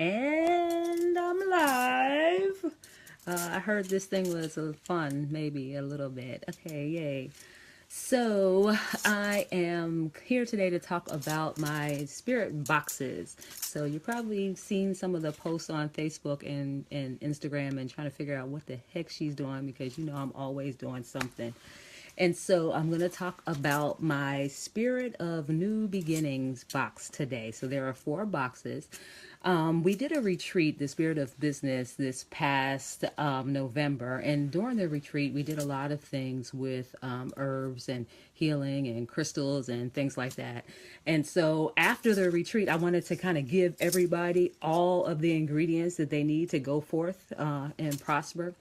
And I'm live. I heard this thing was fun, maybe a little bit. Okay, yay. So, I am here today to talk about my spirit boxes. So, you've probably seen some of the posts on Facebook and Instagram and trying to figure out what the heck she's doing because you know I'm always doing something. And so I'm going to talk about my Spirit of New Beginnings box today. So there are 4 boxes. We did a retreat, the Spirit of Business, this past November. And during the retreat, we did a lot of things with herbs and healing and crystals and things like that. And so after the retreat, I wanted to kind of give everybody all of the ingredients that they need to go forth and prosper.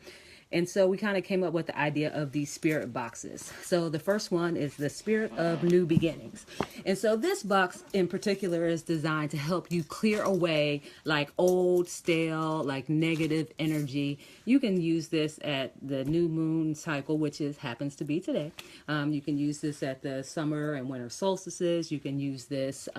And so we kind of came up with the idea of these spirit boxes. So the first one is the Spirit of New Beginnings. And so this box in particular is designed to help you clear away like old, stale, like negative energy. You can use this at the new moon cycle, which happens to be today. You can use this at the summer and winter solstices. You can use this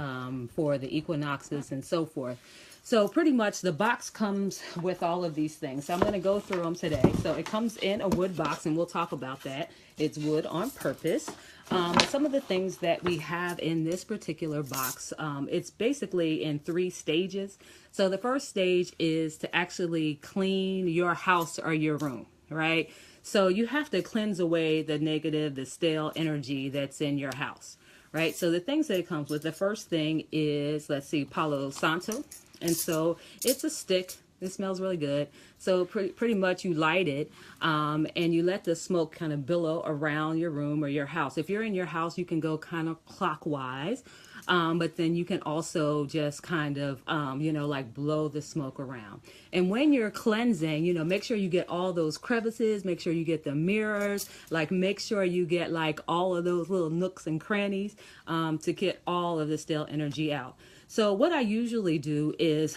for the equinoxes and so forth. So pretty much the box comes with all of these things. So I'm going to go through them today. So it comes in a wood box, and we'll talk about that. It's wood on purpose. Some of the things that we have in this particular box, it's basically in 3 stages. So the first stage is to actually clean your house or your room, right? So you have to cleanse away the negative, the stale energy that's in your house, right? So the things that it comes with, the first thing is, let's see, Palo Santo. And so it's a stick. It smells really good. So pretty much you light it and you let the smoke kind of billow around your room or your house. If you're in your house, you can go kind of clockwise. But then you can also just kind of, like blow the smoke around. And when you're cleansing, make sure you get all those crevices, make sure you get the mirrors, like make sure you get like all of those little nooks and crannies to get all of the stale energy out. So what I usually do is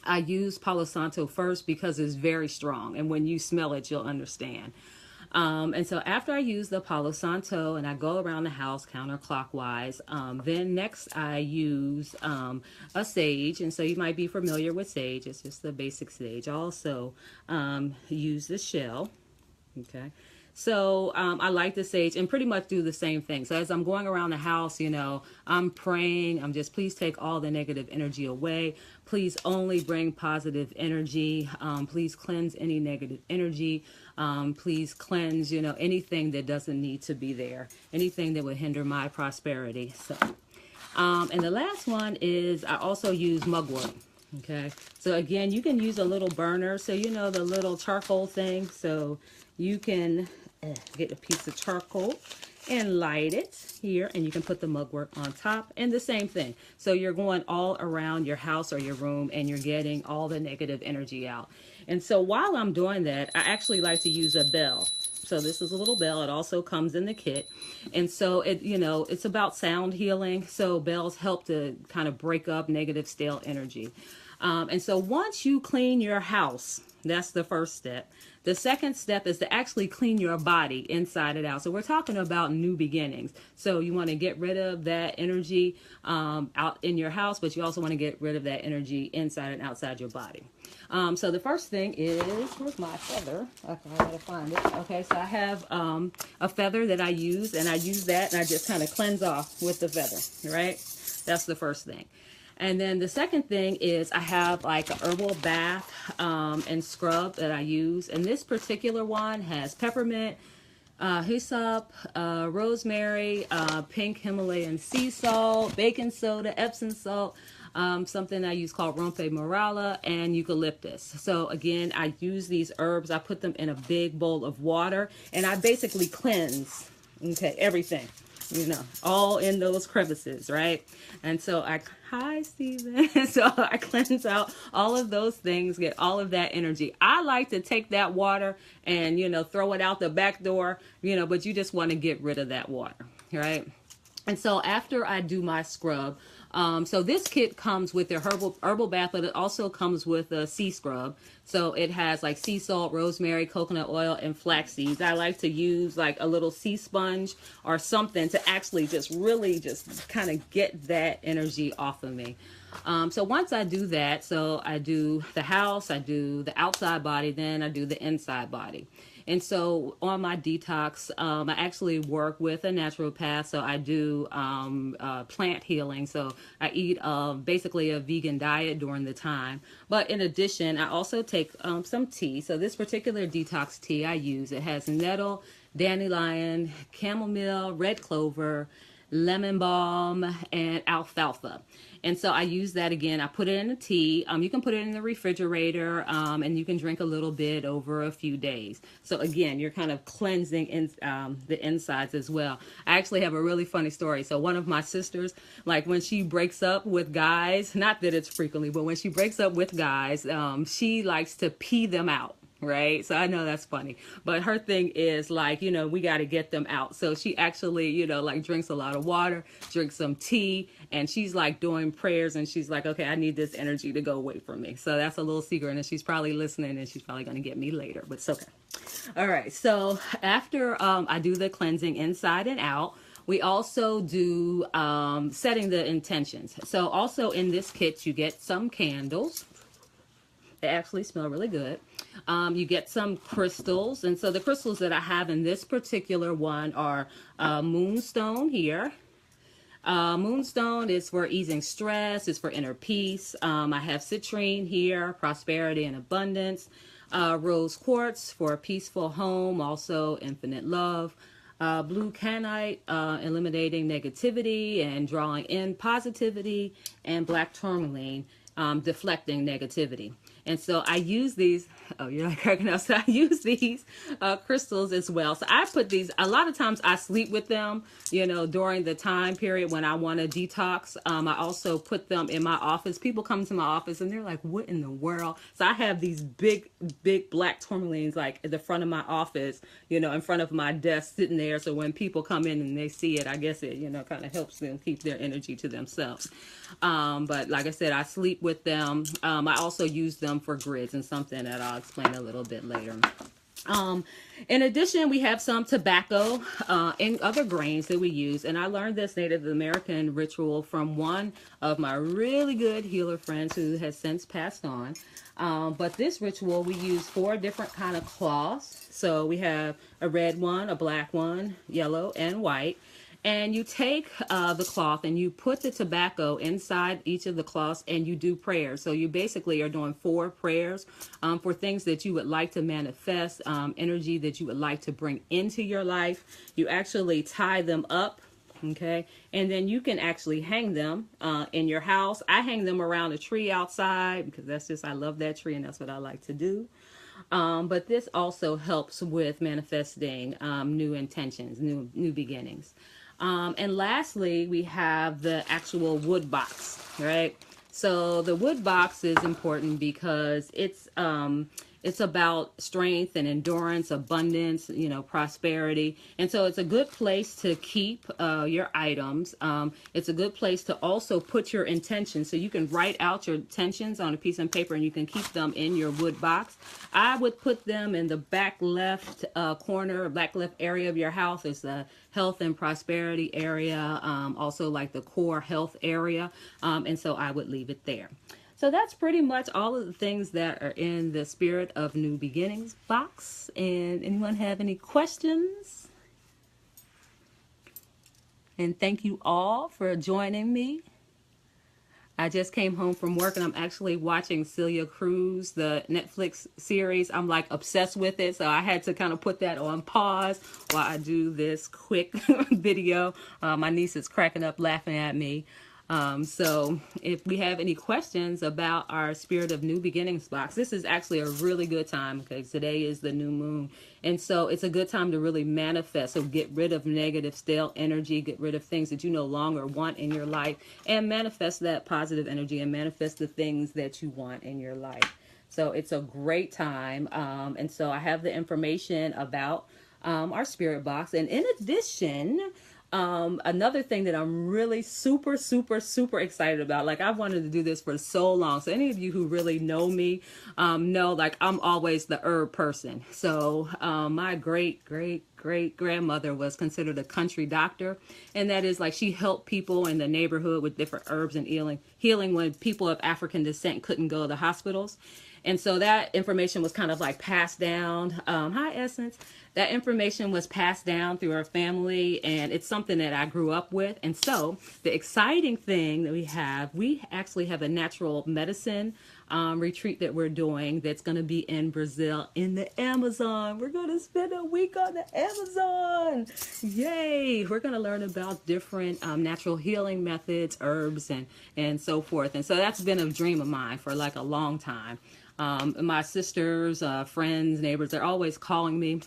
I use Palo Santo first because it's very strong. And when you smell it, you'll understand. And so after I use the Palo Santo and I go around the house counterclockwise, then next I use a sage. And so you might be familiar with sage. It's just the basic sage. I also use the shell. Okay. So I like the sage and pretty much do the same thing. So as I'm going around the house, I'm praying. I'm just, please take all the negative energy away. Please only bring positive energy. Please cleanse any negative energy. Please cleanse, anything that doesn't need to be there. Anything that would hinder my prosperity. So, and the last one is I also use mugwort. Okay. So again, you can use a little burner. So, the little charcoal thing. So you can get a piece of charcoal and light it here, and you can put the mugwort on top, and the same thing. So you're going all around your house or your room and you're getting all the negative energy out. And so while I'm doing that, I actually like to use a bell. So this is a little bell. It also comes in the kit. And so it's about sound healing. So bells help to kind of break up negative stale energy. And so once you clean your house, that's the first step. The second step is to actually clean your body inside and out. So we're talking about new beginnings. So you want to get rid of that energy out in your house, but you also want to get rid of that energy inside and outside your body. So the first thing is, where's my feather? Okay, I gotta find it. Okay, so I have a feather that I use, and I use that and I just kind of cleanse off with the feather, right? That's the first thing. And then the second thing is I have like a herbal bath and scrub that I use. And this particular one has peppermint, hyssop, rosemary, pink Himalayan sea salt, baking soda, Epsom salt, something I use called Rompe Morala, and eucalyptus. So again, I use these herbs. I put them in a big bowl of water, and I basically cleanse, okay, everything. All in those crevices, right? And so hi, Steven. So I cleanse out all of those things, get all of that energy. I like to take that water and, throw it out the back door, but you just want to get rid of that water, right? And so after I do my scrub, so this kit comes with the herbal bath, but it also comes with a sea scrub. So it has like sea salt, rosemary, coconut oil, and flax seeds. I like to use like a little sea sponge or something to actually just really just kind of get that energy off of me. So once I do that, so I do the house, I do the outside body, then I do the inside body. And so on my detox, I actually work with a naturopath. So I do plant healing. So I eat basically a vegan diet during the time. But in addition, I also take some tea. So this particular detox tea I use, it has nettle, dandelion, chamomile, red clover, lemon balm, and alfalfa. And so I use that again. I put it in a tea. You can put it in the refrigerator, and you can drink a little bit over a few days. So again, you're kind of cleansing the insides as well. I actually have a really funny story. So one of my sisters, like when she breaks up with guys, not that it's frequently, but when she breaks up with guys, she likes to pee them out. Right. So I know that's funny, but her thing is like, we got to get them out. So she actually, like drinks a lot of water, drinks some tea, and she's like doing prayers, and she's like, okay, I need this energy to go away from me. So that's a little secret, and she's probably listening, and she's probably going to get me later, but it's okay. All right. So after I do the cleansing inside and out, we also do setting the intentions. So also in this kit, you get some candles. They actually smell really good. You get some crystals. And so the crystals that I have in this particular one are moonstone here. Moonstone is for easing stress. It's for inner peace. I have citrine here, prosperity and abundance. Rose quartz for a peaceful home, also infinite love. Blue canite, eliminating negativity and drawing in positivity. And black tourmaline, deflecting negativity. And so I use these, oh, you're like cracking up. So I use these crystals as well. So I put these, a lot of times I sleep with them, during the time period when I want to detox. I also put them in my office. People come to my office and they're like, what in the world? So I have these big black tourmalines like at the front of my office, in front of my desk sitting there. So when people come in and they see it, I guess it, kind of helps them keep their energy to themselves. But like I said, I sleep with them. I also use them for grids, and something that I'll explain a little bit later. In addition, we have some tobacco and other grains that we use. And I learned this Native American ritual from one of my really good healer friends who has since passed on. But this ritual, we use 4 different kind of cloths. So we have a red one, a black one, yellow, and white. And you take the cloth and you put the tobacco inside each of the cloths, and you do prayers. So you basically are doing 4 prayers for things that you would like to manifest, energy that you would like to bring into your life. You actually tie them up. Okay. And then you can actually hang them in your house. I hang them around a tree outside because I love that tree, and that's what I like to do. But this also helps with manifesting new intentions, new beginnings. And lastly, we have the actual wood box, right? So the wood box is important because it's about strength and endurance, abundance, prosperity. And so it's a good place to keep your items. It's a good place to also put your intentions. So you can write out your intentions on a piece of paper, and you can keep them in your wood box. I would put them in the back left corner, back left area of your house. It's the health and prosperity area, also like the core health area. And so I would leave it there. So that's pretty much all of the things that are in the Spirit of New Beginnings box. And anyone have any questions? And thank you all for joining me. I just came home from work, and I'm actually watching Celia Cruz, the Netflix series. I'm like obsessed with it, so I had to kind of put that on pause while I do this quick video. My niece is cracking up laughing at me. So if we have any questions about our Spirit of New Beginnings box, this is actually a really good time because today is the new moon. And so it's a good time to really manifest. So get rid of negative, stale energy, get rid of things that you no longer want in your life, and manifest that positive energy and manifest the things that you want in your life. So it's a great time. And so I have the information about our spirit box. And in addition, Another thing that I'm really super, super, super excited about, like I've wanted to do this for so long. So any of you who really know me, know like I'm always the herb person. So my great grandmother was considered a country doctor, and that is like she helped people in the neighborhood with different herbs and healing when people of African descent couldn't go to the hospitals. And so that information was kind of like passed down. Hi, Essence. That information was passed down through our family, and it's something that I grew up with. And so the exciting thing that we actually have a natural medicine retreat that we're doing that's going to be in Brazil in the Amazon. We're going to spend a week on the Amazon. Yay. We're going to learn about different natural healing methods, herbs, and so forth. And so that's been a dream of mine for like a long time. My sisters, friends, neighbors, they're always calling me.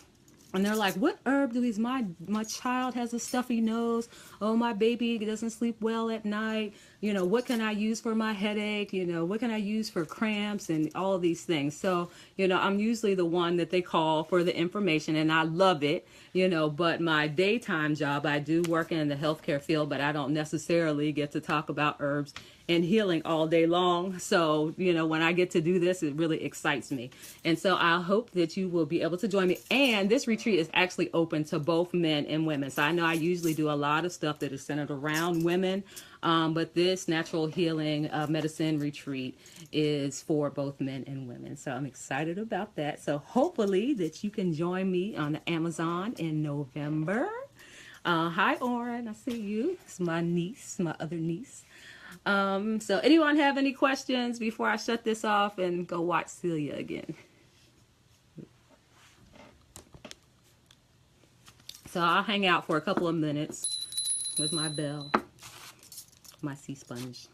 And they're like, what herb do these, my child has a stuffy nose. Oh, my baby doesn't sleep well at night. You know, what can I use for my headache? You know, what can I use for cramps and all of these things? So, you know, I'm usually the one that they call for the information, and I love it, you know, but my daytime job, I do work in the healthcare field, but I don't necessarily get to talk about herbs and healing all day long. So, you know, when I get to do this, it really excites me. And so I hope that you will be able to join me. And this retreat is actually open to both men and women. So I know I usually do a lot of stuff that is centered around women, but this natural healing medicine retreat is for both men and women. So I'm excited about that. So hopefully that you can join me on the Amazon in November. Hi, Oren. I see you. It's my niece, my other niece. So anyone have any questions before I shut this off and go watch Celia again? So I'll hang out for a couple of minutes with my bell, my sea sponge.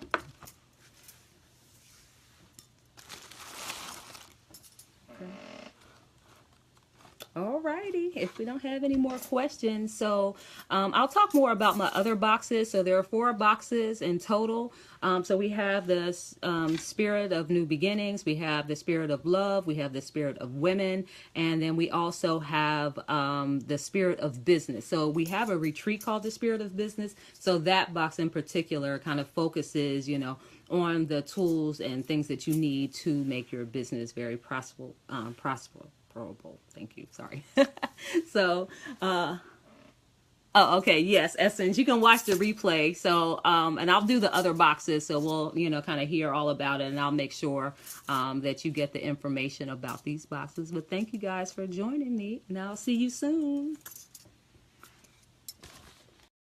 Alrighty, if we don't have any more questions, so I'll talk more about my other boxes. So there are 4 boxes in total. So we have the spirit of new beginnings, we have the spirit of love, we have the spirit of women, and then we also have the spirit of business. So we have a retreat called the spirit of business. So that box in particular kind of focuses, you know, on the tools and things that you need to make your business very prosperous. Thank you. Sorry. So, oh, okay. Yes, Essence. You can watch the replay. So, and I'll do the other boxes. So we'll, you know, kind of hear all about it, and I'll make sure that you get the information about these boxes. But thank you guys for joining me, and I'll see you soon.